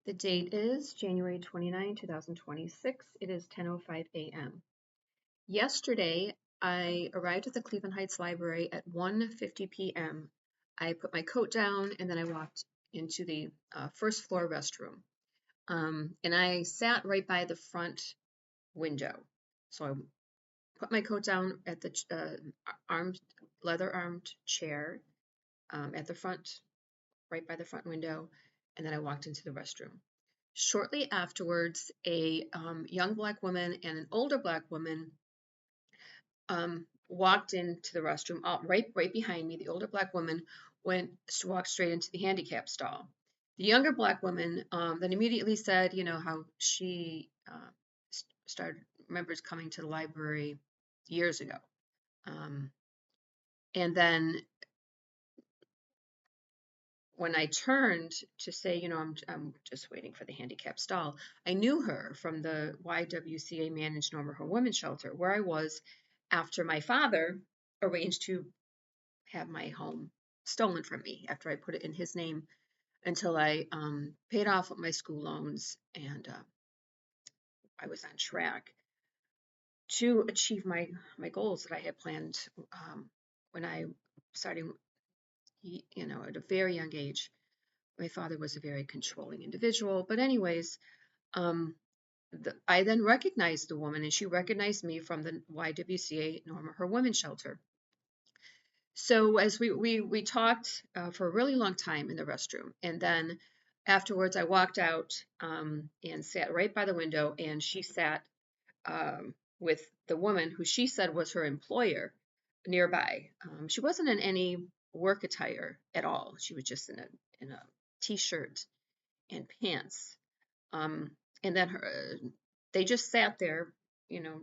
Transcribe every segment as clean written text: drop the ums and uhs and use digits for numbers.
The date is January 29, 2026. It is 10:05 a.m. Yesterday, I arrived at the Cleveland Heights Library at 1:50 p.m. I put my coat down and then I walked into the first floor restroom. And I sat right by the front window. So I put my coat down at the armed, leather armed chair at the front, right by the front window, and then I walked into the restroom. Shortly afterwards, a young black woman and an older black woman walked into the restroom. Right behind me, the older black woman walked straight into the handicap stall. The younger black woman then immediately said, how she started remembers coming to the library years ago, um, and then when I turned to say, I'm just waiting for the handicap stall, I knew her from the YWCA managed Normal Home Women's Shelter, where I was after my father arranged to have my home stolen from me after I put it in his name until I paid off my school loans and I was on track to achieve my goals that I had planned when I started, at a very young age. My father was a very controlling individual. But anyways, um, I then recognized the woman, and she recognized me from the YWCA Norma Her Women's Shelter. So as we talked for a really long time in the restroom, and then afterwards I walked out and sat right by the window, and she sat with the woman who she said was her employer nearby. She wasn't in any work attire at all. She was just in a t-shirt and pants. And then they just sat there, you know,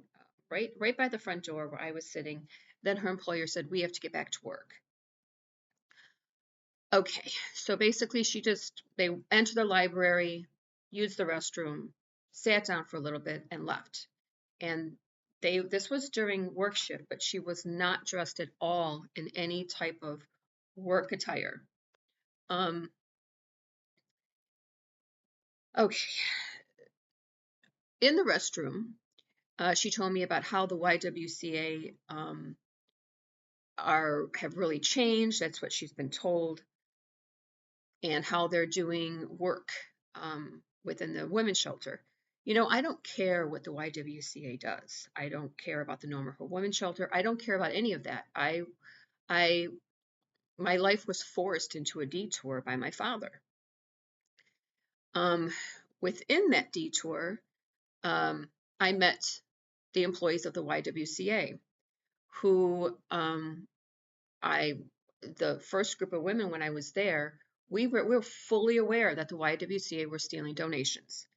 right by the front door where I was sitting. Then her employer said, "We have to get back to work." Okay, so basically, they entered the library, used the restroom, sat down for a little bit, and left. And this was during work shift, but she was not dressed at all in any type of work attire. Um, okay, in the restroom, she told me about how the YWCA have really changed. That's what she's been told, and how they're doing work within the women's shelter. I don't care what the YWCA does. I don't care about the Normal for Women's Shelter. I don't care about any of that. I, my life was forced into a detour by my father. Um, Within that detour, I met the employees of the YWCA, who the first group of women when I was there, we were fully aware that the YWCA were stealing donations.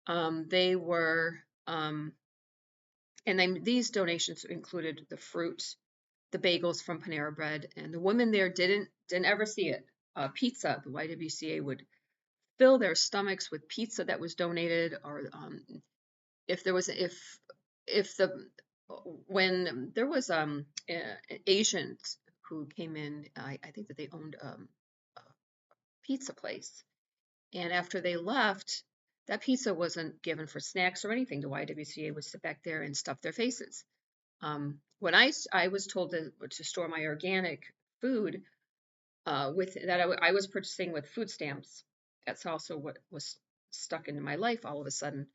They were, these donations included the fruit, the bagels from Panera Bread, and the women there didn't ever see it. Pizza, the YWCA would fill their stomachs with pizza that was donated, or if there was if the when there was Asians who came in, I think that they owned a pizza place, and after they left, that pizza wasn't given for snacks or anything. The YWCA would sit back there and stuff their faces. When I was told to store my organic food with that I was purchasing with food stamps. That's also what was stuck into my life all of a sudden,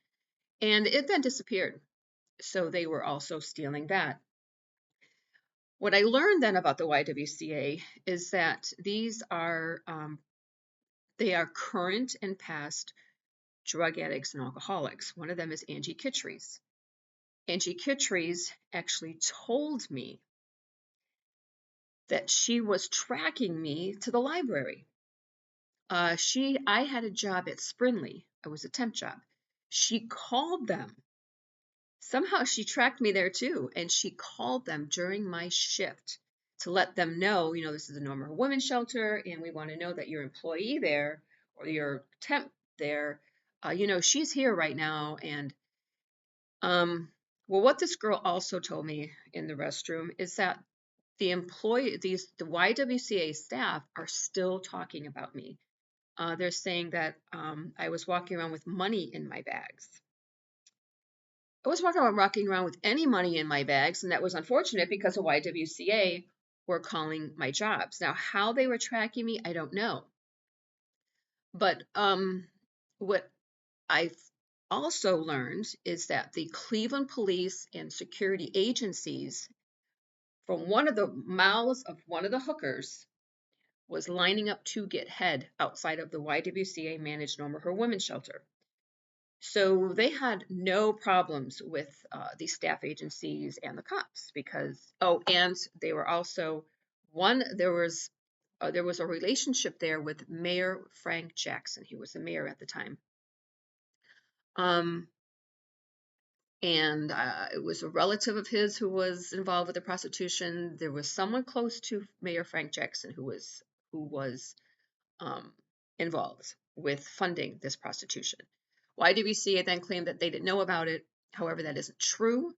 and it then disappeared. So they were also stealing that. What I learned then about the YWCA is that they are current and past drug addicts and alcoholics. One of them is Angie Kittries. Angie Kittries actually told me that she was tracking me to the library. I had a job at Sprinley. It was a temp job. She called them. Somehow she tracked me there too, and she called them during my shift to let them know, this is a Normal Women's Shelter, and we want to know that your employee there or your temp there, she's here right now. And well, what this girl also told me in the restroom is that the YWCA staff are still talking about me. They're saying that I was walking around with money in my bags. I was walking around with any money in my bags, and that was unfortunate because the YWCA were calling my jobs. Now, how they were tracking me, I don't know. But what I've also learned is that the Cleveland police and security agencies, from one of the mouths of one of the hookers, was lining up to get head outside of the YWCA managed Norma Her Women's Shelter. So they had no problems with these staff agencies and the cops because, oh, and they were also there was a relationship there with Mayor Frank Jackson. He was the mayor at the time. Um, and it was a relative of his who was involved with the prostitution. There was someone close to Mayor Frank Jackson who was involved with funding this prostitution. YWCA then claimed that they didn't know about it. However, that isn't true,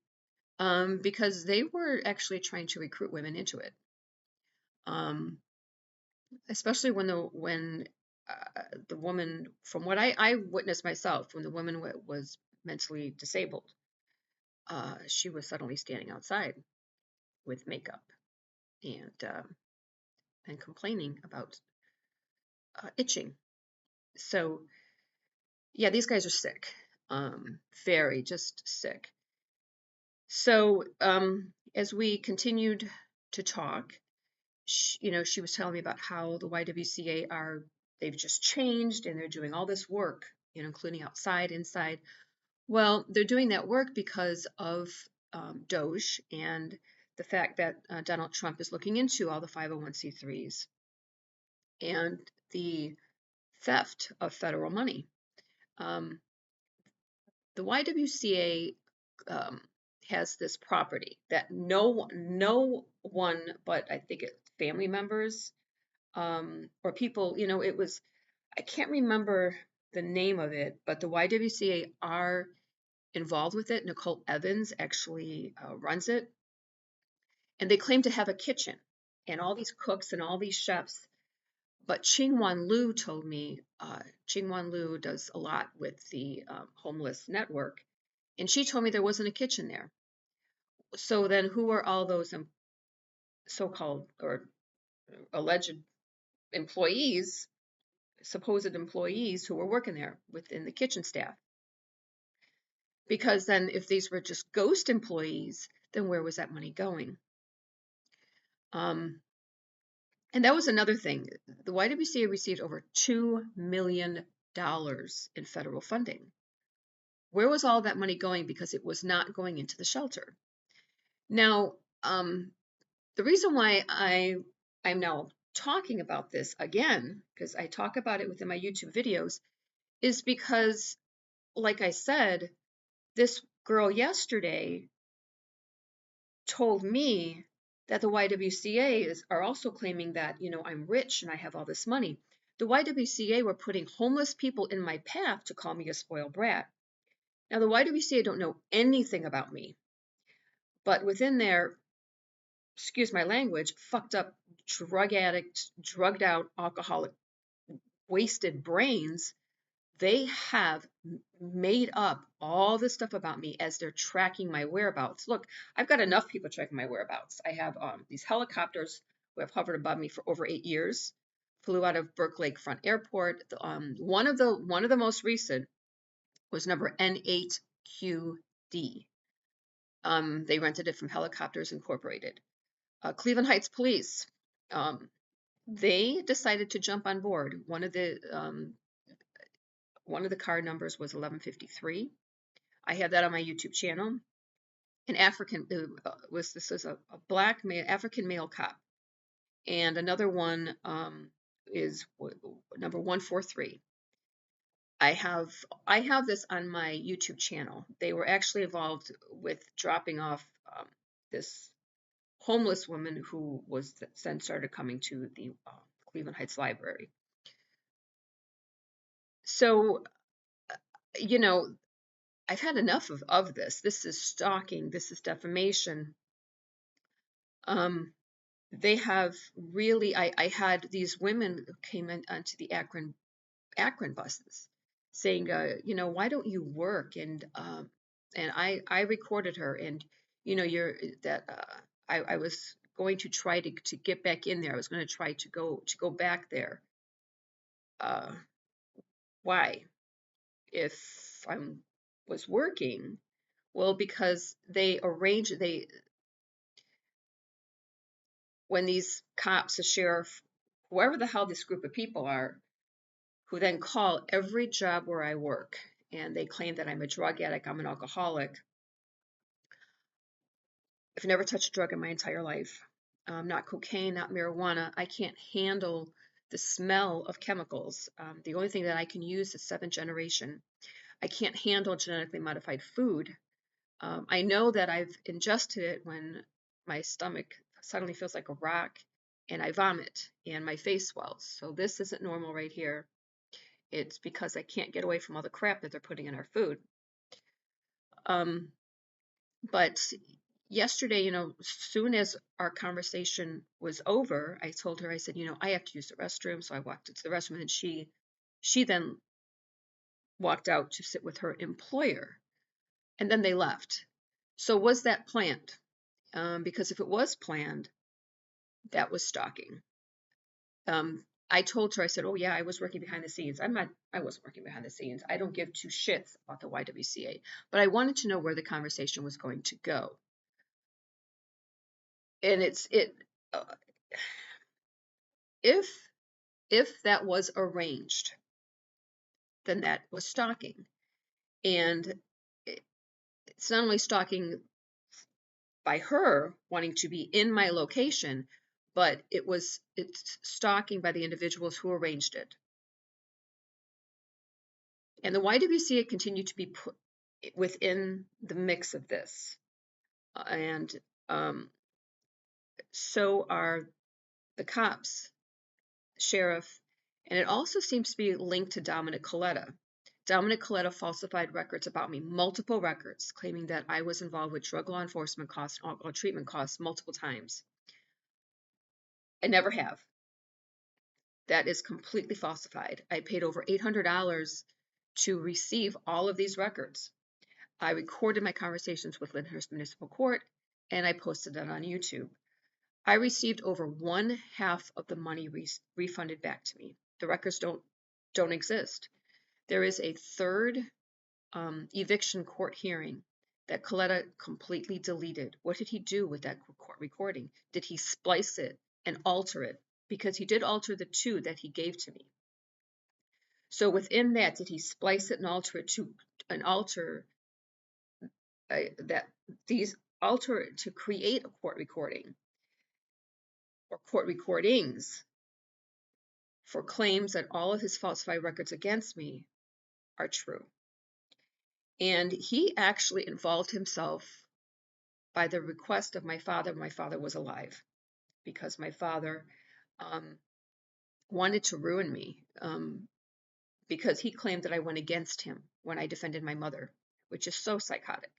because they were actually trying to recruit women into it, especially when the woman, from what I witnessed myself, when the woman was mentally disabled, she was suddenly standing outside with makeup and complaining about itching. So yeah, these guys are sick, very just sick. So as we continued to talk, she was telling me about how the YWCA they've just changed and they're doing all this work, including outside, inside. Well, they're doing that work because of Doge and the fact that Donald Trump is looking into all the 501c3s and the theft of federal money. The YWCA has this property that no one but I think family members or people, I can't remember the name of it, but the YWCA are involved with it. Nicole Evans actually runs it, and they claim to have a kitchen and all these cooks and all these chefs. But Ching Wan Lu told me, Ching Wan Lu does a lot with the homeless network, and she told me there wasn't a kitchen there. So then who are all those so-called or alleged employees, supposed employees who were working there within the kitchen staff? Because then if these were just ghost employees, then where was that money going? And that was another thing. The YWCA received over $2 million in federal funding. Where was all that money going? Because it was not going into the shelter. Now, the reason why I'm now talking about this again, because I talk about it within my YouTube videos, is because, like I said, this girl yesterday told me that the YWCA are also claiming that, I'm rich and I have all this money. The YWCA were putting homeless people in my path to call me a spoiled brat. Now, the YWCA don't know anything about me, but within their, excuse my language, fucked up, drug addict, drugged out, alcoholic, wasted brains, they have made up all this stuff about me as they're tracking my whereabouts. Look, I've got enough people tracking my whereabouts. I have these helicopters who have hovered above me for over 8 years, flew out of Burke Lakefront Airport. One of the most recent was number N8QD. They rented it from Helicopters Incorporated. Cleveland Heights Police, they decided to jump on board. One of the car numbers was 1153. I have that on my YouTube channel. An African this is a black male, African male cop, and another one is number 143. I have this on my YouTube channel. They were actually involved with dropping off this homeless woman who was then started coming to the Cleveland Heights Library. So, I've had enough of this. This is stalking. This is defamation. They have really, I had these women who came onto the Akron Akron buses, saying, why don't you work? And I recorded her, and you're that I was going to try to get back in there. I was going to try to go back there. Uh, why? If I was working, well, because when these cops, the sheriff, whoever the hell this group of people are, who then call every job where I work, and they claim that I'm a drug addict, I'm an alcoholic. I've never touched a drug in my entire life. Not cocaine, not marijuana. I can't handle the smell of chemicals. The only thing that I can use is seventh generation. I can't handle genetically modified food. I know that I've ingested it when my stomach suddenly feels like a rock and I vomit and my face swells. So this isn't normal right here. It's because I can't get away from all the crap that they're putting in our food. Um, but yesterday, soon as our conversation was over, I told her, I said, I have to use the restroom. So I walked into the restroom, and she then walked out to sit with her employer, and then they left. So was that planned? Because if it was planned, that was stalking. I told her, I said, oh yeah, I was working behind the scenes. I wasn't working behind the scenes. I don't give two shits about the YWCA, but I wanted to know where the conversation was going to go. And uh, if that was arranged, then that was stalking. And it's not only stalking by her wanting to be in my location, but it's stalking by the individuals who arranged it. And the YWCA continued to be put within the mix of this. And so are the cops, sheriff, and it also seems to be linked to Dominic Coletta. Dominic Coletta falsified records about me, multiple records, claiming that I was involved with drug law enforcement costs and alcohol treatment costs multiple times. I never have. That is completely falsified. I paid over $800 to receive all of these records. I recorded my conversations with Lyndhurst Municipal Court, and I posted it on YouTube. I received over one half of the money refunded back to me. The records don't exist. There is a third eviction court hearing that Coletta completely deleted. What did he do with that court recording? Did he splice it and alter it? Because he did alter the two that he gave to me. So within that, did he splice it and alter it to create a court recording or court recordings for claims that all of his falsified records against me are true? And he actually involved himself by the request of my father when my father was alive, because my father wanted to ruin me, because he claimed that I went against him when I defended my mother, which is so psychotic.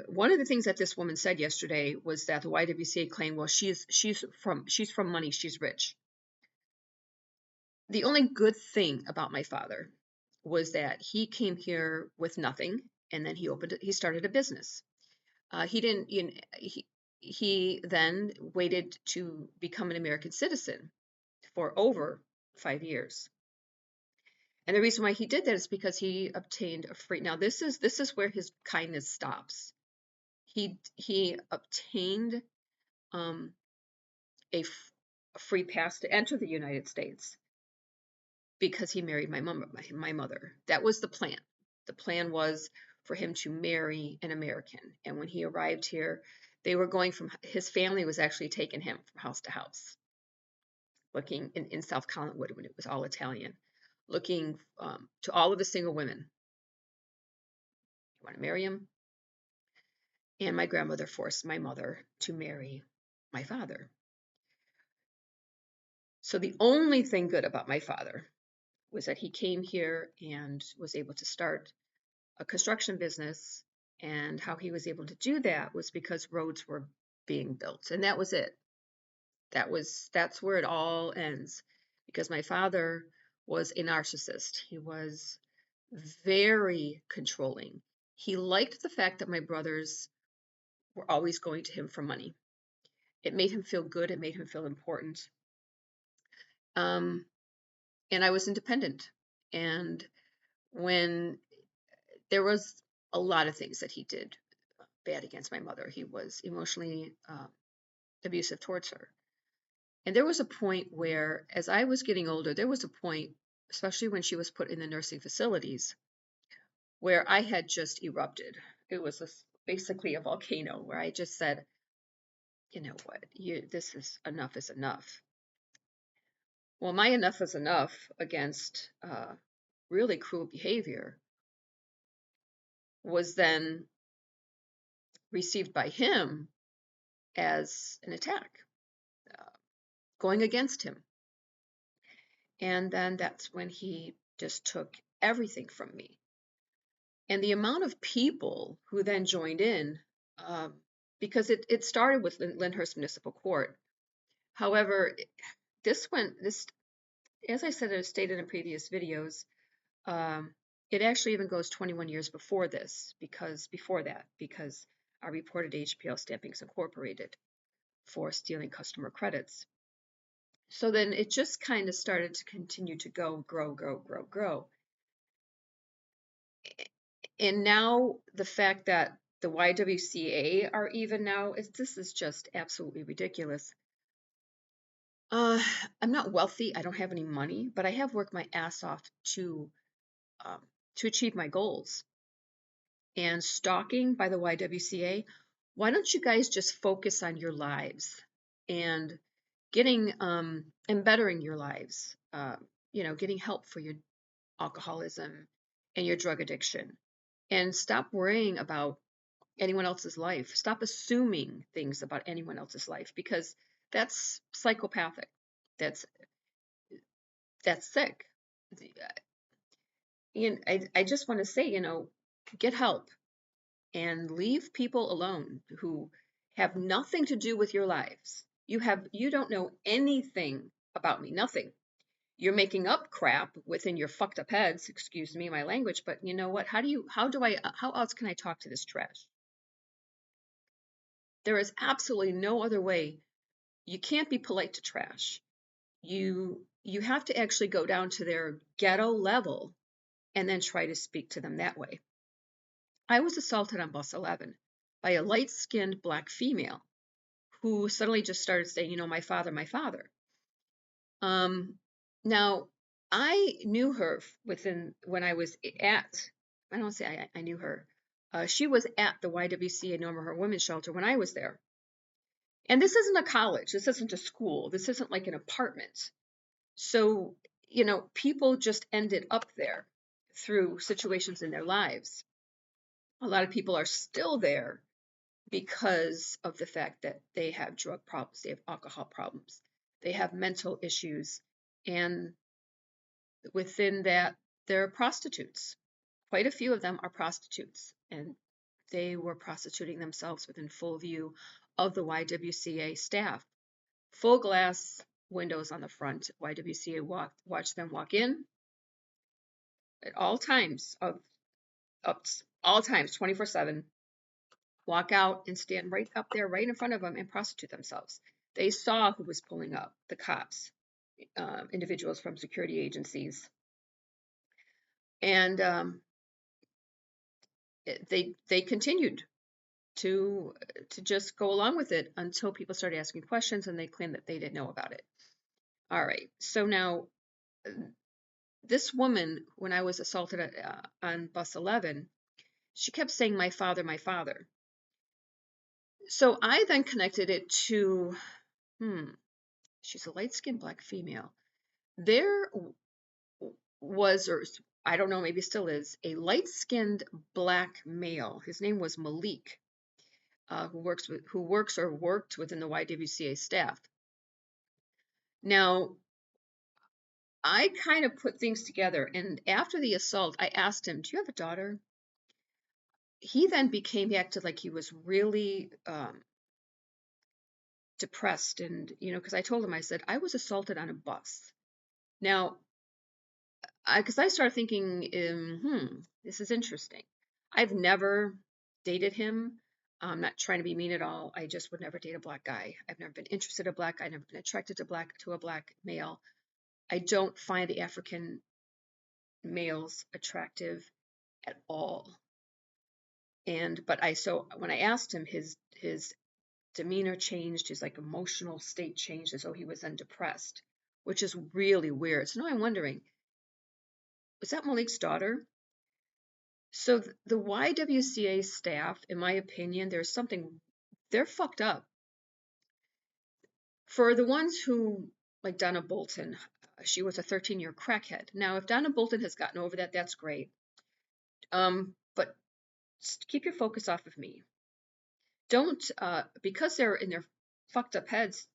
One of the things that this woman said yesterday was that the YWCA claimed, well, she's from money, she's rich. The only good thing about my father was that he came here with nothing, and then he started a business. He didn't, he then waited to become an American citizen for over 5 years. And the reason why he did that is because he obtained a free. Now this is where his kindness stops. He obtained a free pass to enter the United States because he married my mother. That was the plan. The plan was for him to marry an American. And when he arrived here, they were going from his family was actually taking him from house to house, looking in South Collinwood when it was all Italian, looking to all of the single women. You want to marry him? And my grandmother forced my mother to marry my father. So the only thing good about my father was that he came here and was able to start a construction business. And how he was able to do that was because roads were being built. And that was it. That's where it all ends. Because my father was a narcissist. He was very controlling. He liked the fact that my brothers were always going to him for money. It made him feel good. It made him feel important. Um, and I was independent. And when there was a lot of things that he did bad against my mother, he was emotionally abusive towards her. And there was a point where, as I was getting older, there was a point, especially when she was put in the nursing facilities, where I had just erupted. It was basically a volcano where I just said, you know what, this is enough is enough. Well, my enough is enough against really cruel behavior was then received by him as an attack, uh, going against him. And then that's when he just took everything from me. And the amount of people who then joined in, um, because it started with Lyndhurst Municipal Court. However, this, as I said, as stated in previous videos, um, it actually even goes 21 years before this, because I reported HPL Stampings Incorporated for stealing customer credits. So then it just kind of started to continue to grow. And now the fact that the YWCA are even now, this is just absolutely ridiculous. I'm not wealthy. I don't have any money, but I have worked my ass off um, to achieve my goals. And stalking by the YWCA, why don't you guys just focus on your lives and getting and bettering your lives? Getting help for your alcoholism and your drug addiction, and stop worrying about anyone else's life. Stop assuming things about anyone else's life, because that's psychopathic. That's sick. And I just want to say, get help and leave people alone who have nothing to do with your lives. You don't know anything about me, nothing. You're making up crap within your fucked up heads, excuse me my language, but you know what? How else can I talk to this trash? There is absolutely no other way. You can't be polite to trash. You have to actually go down to their ghetto level and then try to speak to them that way. I was assaulted on bus 11 by a light-skinned black female who suddenly just started saying, my father, my father. Now, I knew her when I was I don't say I knew her. She was at the YWCA Normal Her Women's Shelter when I was there. And this isn't a college. This isn't a school. This isn't like an apartment. So, people just ended up there through situations in their lives. A lot of people are still there because of the fact that they have drug problems, they have alcohol problems, they have mental issues, and within that, they're prostitutes. Quite a few of them are prostitutes, and they were prostituting themselves within full view of the YWCA staff. Full glass windows on the front. YWCA watched them walk in at all times, all times, 24/7. Walk out and stand right up there, right in front of them, and prostitute themselves. They saw who was pulling up, the cops, individuals from security agencies, and they continued to just go along with it until people started asking questions, and they claimed that they didn't know about it. All right, so now this woman, when I was assaulted on bus 11, she kept saying, my father, my father. So I then connected it to, she's a light-skinned black female. There was, or I don't know, maybe still is, a light-skinned black male. His name was Malik, who works or worked within the YWCA staff. Now, I kind of put things together, and after the assault, I asked him, do you have a daughter? He acted like he was really depressed, and because I told him, I said, I was assaulted on a bus. Now, because I started thinking, this is interesting. I've never dated him. I'm not trying to be mean at all. I just would never date a black guy. I've never been interested in a black guy. I've never been attracted to a black male. I don't find the African males attractive at all. So when I asked him, his demeanor changed, his like emotional state changed as though he was then depressed, which is really weird. So now I'm wondering, was that Malik's daughter? So the YWCA staff, in my opinion, they're fucked up. For the ones who, like Donna Bolton, she was a 13-year crackhead. Now, if Donna Bolton has gotten over that, that's great. But keep your focus off of me. Don't, because they're in their fucked up heads,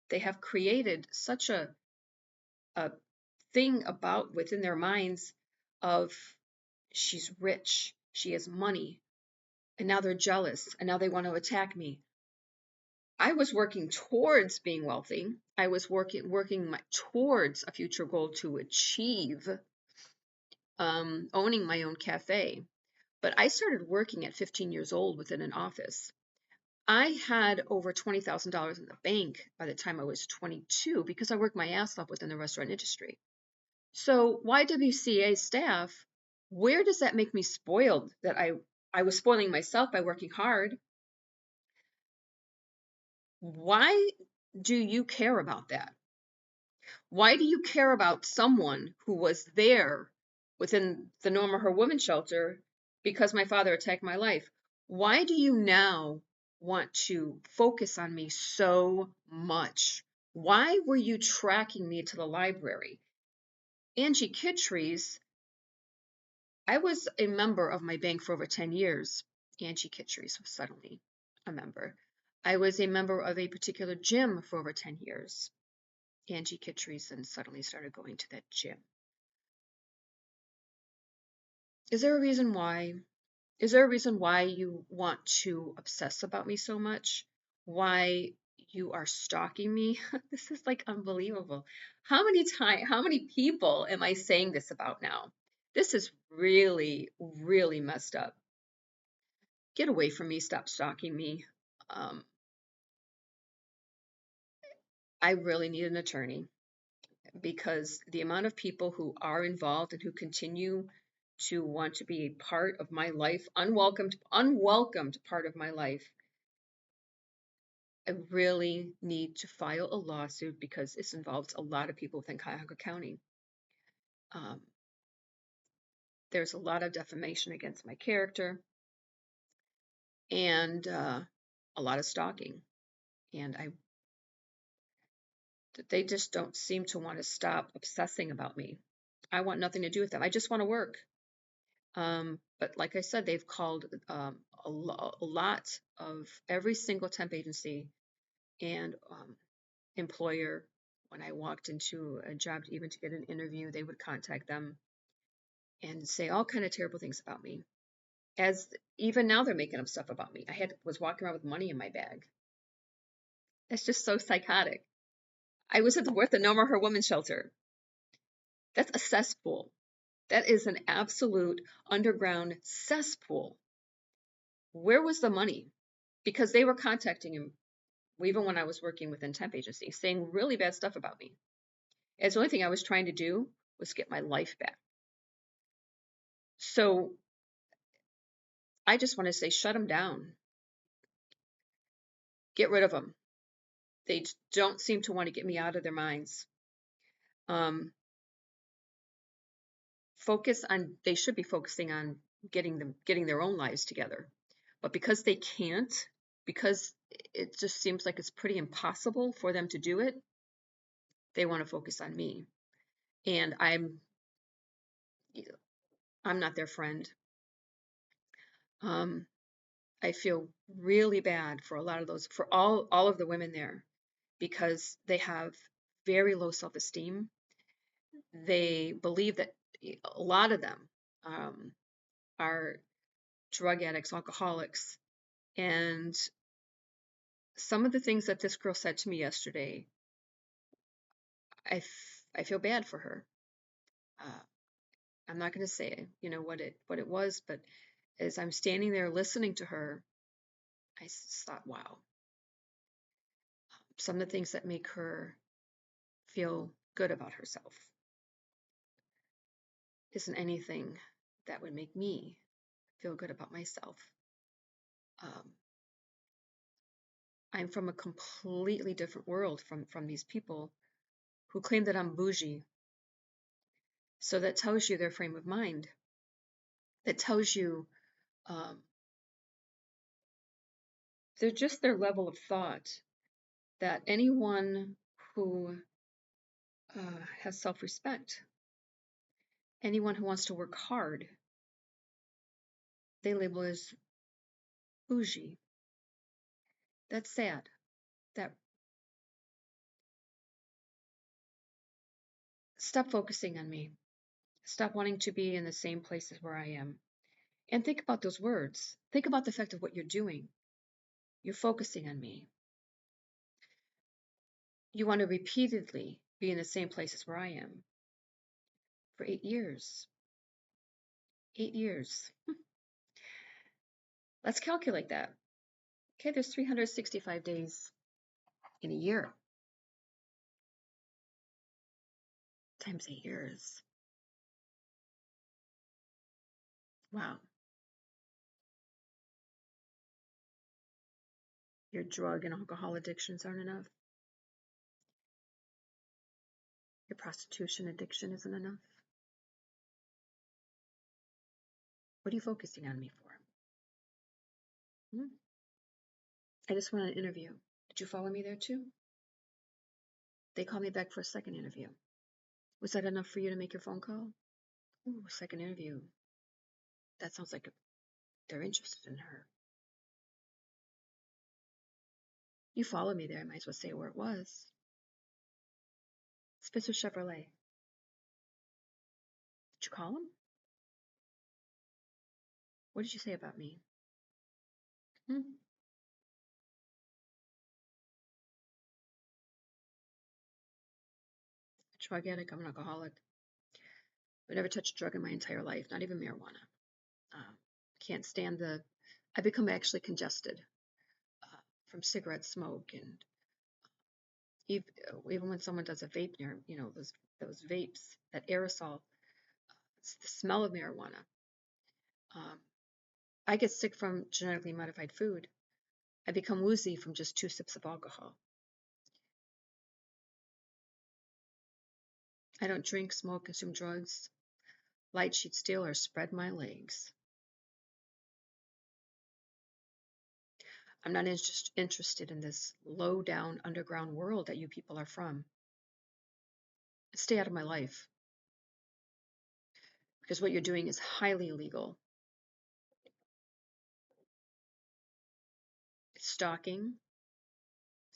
they have created such a thing about within their minds of she's rich, she has money, and now they're jealous, and now they want to attack me. I was working towards being wealthy. I was working towards a future goal to achieve owning my own cafe. But I started working at 15 years old within an office. I had over $20,000 in the bank by the time I was 22 because I worked my ass off within the restaurant industry. So YWCA staff, where does that make me spoiled? That I was spoiling myself by working hard. Why do you care about that? Why do you care about someone who was there within the Norma Her Woman shelter because my father attacked my life? Why do you now want to focus on me so much? Why were you tracking me to the library? Angie Kittries, I was a member of my bank for over 10 years. Angie Kittries was suddenly a member. I was a member of a particular gym for over 10 years. Angie Kittries then suddenly started going to that gym. Is there a reason why? Is there a reason why you want to obsess about me so much? Why you are stalking me? This is like unbelievable. How many people am I saying this about now? This is really, really messed up. Get away from me. Stop stalking me. Um, I really need an attorney because the amount of people who are involved and who continue to want to be a part of my life, unwelcomed part of my life, I really need to file a lawsuit because this involves a lot of people within Cuyahoga County. Um, there's a lot of defamation against my character and a lot of stalking. And they just don't seem to want to stop obsessing about me. I want nothing to do with them. I just want to work. But like I said, they've called a lot of every single temp agency and employer. When I walked into a job, even to get an interview, they would contact them and say all kind of terrible things about me. As even now, they're making up stuff about me. Was walking around with money in my bag. That's just so psychotic. I was at the No More Her Woman shelter. That's a cesspool. That is an absolute underground cesspool. Where was the money? Because they were contacting him even when I was working within temp agency, saying really bad stuff about me. As the only thing I was trying to do was get my life back. So I just want to say, shut them down. Get rid of them. They don't seem to want to get me out of their minds. They should be focusing on getting their own lives together. But because they can't, because it just seems like it's pretty impossible for them to do it, they want to focus on me. And I'm not their friend. I feel really bad for for all of the women there, because they have very low self-esteem. They believe that a lot of them are drug addicts, alcoholics, and some of the things that this girl said to me yesterday, I feel bad for her. I'm not going to say, what it was, but as I'm standing there listening to her, I thought, wow, some of the things that make her feel good about herself isn't anything that would make me feel good about myself. Um, I'm from a completely different world from these people who claim that I'm bougie. So that tells you their frame of mind. That tells you um, they're just their level of thought, that anyone who has self-respect, anyone who wants to work hard, they label as bougie. That's sad. That Stop focusing on me. Stop wanting to be in the same places where I am. And think about those words. Think about the fact of what you're doing. You're focusing on me. You want to repeatedly be in the same places where I am for 8 years. 8 years. Let's calculate that. Okay, there's 365 days in a year times 8 years. Wow. Your drug and alcohol addictions aren't enough. Your prostitution addiction isn't enough. What are you focusing on me for? I just went on an interview. Did you follow me there too? They called me back for a second interview. Was that enough for you to make your phone call? Ooh, second interview. That sounds like they're interested in her. You followed me there. I might as well say where it was. Spencer Chevrolet. Did you call him? What did you say about me? Drug addict. I'm an alcoholic. I've never touched a drug in my entire life, not even marijuana. Can't stand I become actually congested from cigarette smoke, and even when someone does a vape near, those vapes, that aerosol, it's the smell of marijuana. I get sick from genetically modified food. I become woozy from just 2 sips of alcohol. I don't drink, smoke, consume drugs, light, cheat, steal, or spread my legs. I'm not interested in this low down underground world that you people are from. Stay out of my life, because what you're doing is highly illegal. It's stalking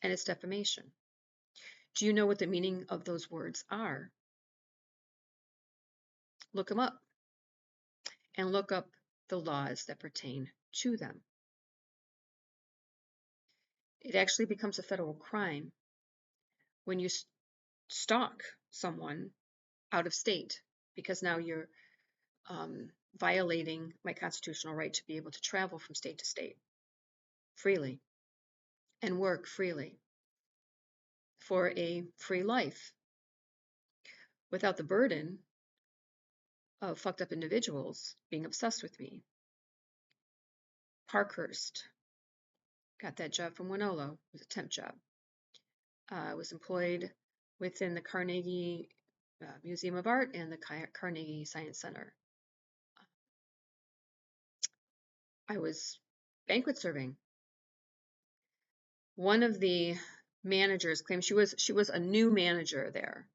and it's defamation. Do you know what the meaning of those words are? Look them up, and look up the laws that pertain to them. It actually becomes a federal crime when you stalk someone out of state, because now you're violating my constitutional right to be able to travel from state to state freely and work freely for a free life without the burden of fucked up individuals being obsessed with me. Parkhurst got that job from Winolo. It was a temp job. I was employed within the Carnegie Museum of Art and the Carnegie Science Center. I was banquet serving. One of the managers claimed she was a new manager there.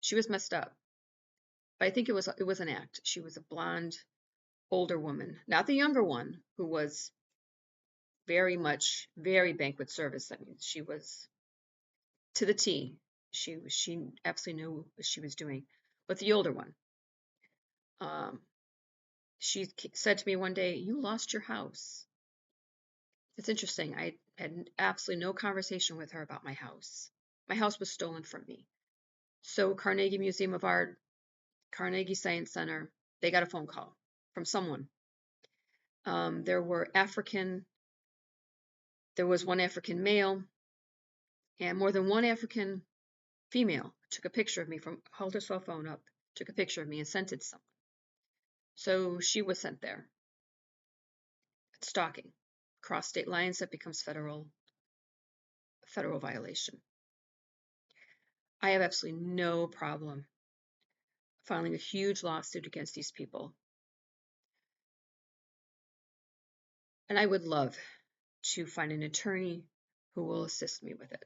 She was messed up, but I think it was an act. She was a blonde, older woman, not the younger one, who was very banquet service. I mean, she was to the T. She absolutely knew what she was doing. But the older one, she said to me one day, "You lost your house." It's interesting. I had absolutely no conversation with her about my house. My house was stolen from me. So Carnegie Museum of Art Carnegie Science Center. They got a phone call from someone. There was one African male and more than one African female took a picture of me held her cell phone up, took a picture of me and sent it to someone. So she was sent there. Stalking. Cross state lines, that becomes federal violation. I have absolutely no problem filing a huge lawsuit against these people. And I would love to find an attorney who will assist me with it.